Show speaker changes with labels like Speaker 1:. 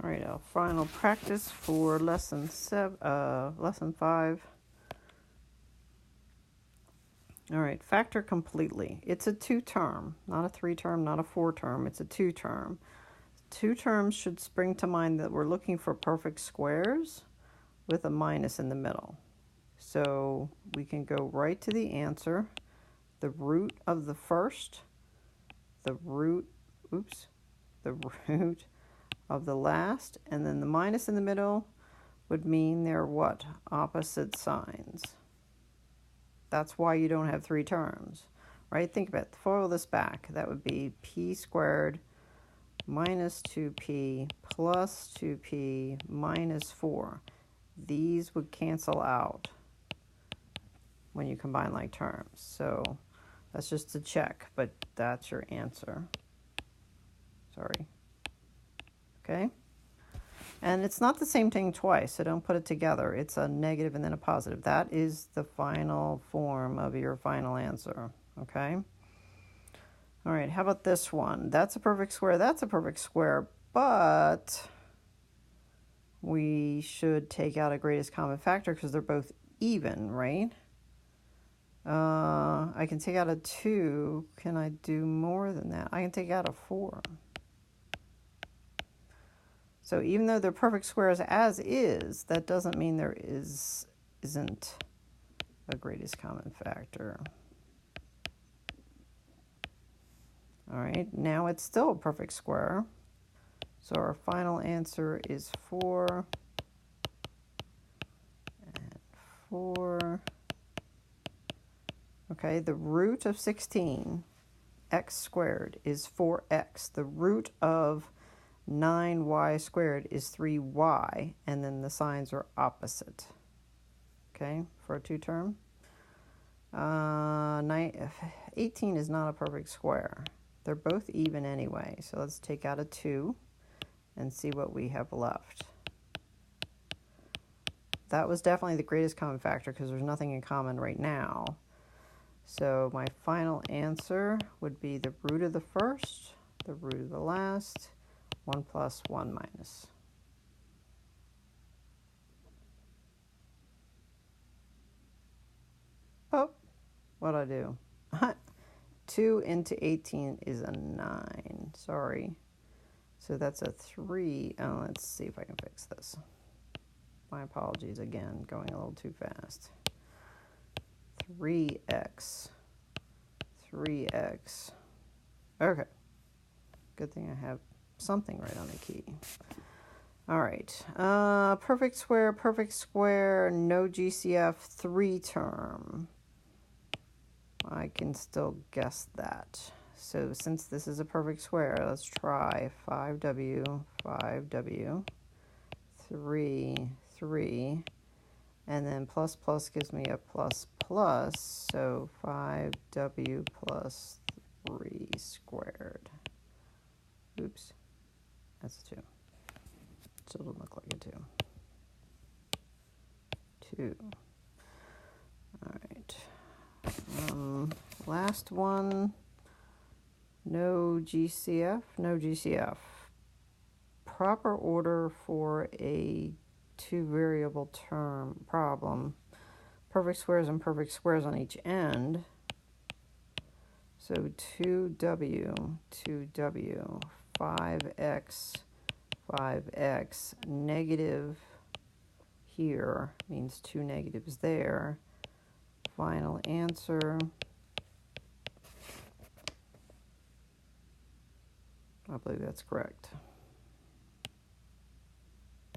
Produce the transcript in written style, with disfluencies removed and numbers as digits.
Speaker 1: All right, our final practice for lesson 5. All right, factor completely. It's a 2-term, not a 3-term, not a 4-term. It's a 2-term. 2 terms should spring to mind that we're looking for perfect squares with a minus in the middle. So we can go right to the answer. The root of the first, the root of the last, and then the minus in the middle would mean they're what? Opposite signs. That's why you don't have 3 terms, right? Think about it. FOIL this back. That would be p squared minus 2p plus 2p minus 4. These would cancel out when you combine like terms. So that's just a check, but that's your answer. Sorry. Okay? And it's not the same thing twice, so don't put it together. It's a negative and then a positive. That is the final form of your final answer. Okay? All right, how about this one? That's a perfect square, that's a perfect square, but we should take out a greatest common factor because they're both even, right? I can take out a 2. Can I do more than that? I can take out a 4. So even though they're perfect squares as is, that doesn't mean there isn't a greatest common factor. All right, now it's still a perfect square. So our final answer is 4 and 4. Okay, the root of 16, x squared, is 4x. The root of 9y squared is 3y, and then the signs are opposite. Okay, for a 2-term. 18 is not a perfect square. They're both even anyway, so let's take out a 2 and see what we have left. That was definitely the greatest common factor because there's nothing in common right now. So my final answer would be the root of the first, the root of the last, 1 plus 1 minus. Oh, what'd I do? 2 into 18 is a 9. Sorry. So that's a 3. Let's see if I can fix this. My apologies again, going a little too fast. 3x. Okay. Good thing I have something right on the key. All right. Perfect square, no GCF, 3-term. I can still guess that. So since this is a perfect square, let's try 5w, 3, and then plus gives me a plus, so 5w plus 3 squared. Oops, that's a 2. Still doesn't look like a 2. 2. All right. Last one. No GCF. Proper order for a 2-variable term problem. Perfect squares and perfect squares on each end. So 2w, 5x, negative here means 2 negatives there. Final answer, I believe that's correct.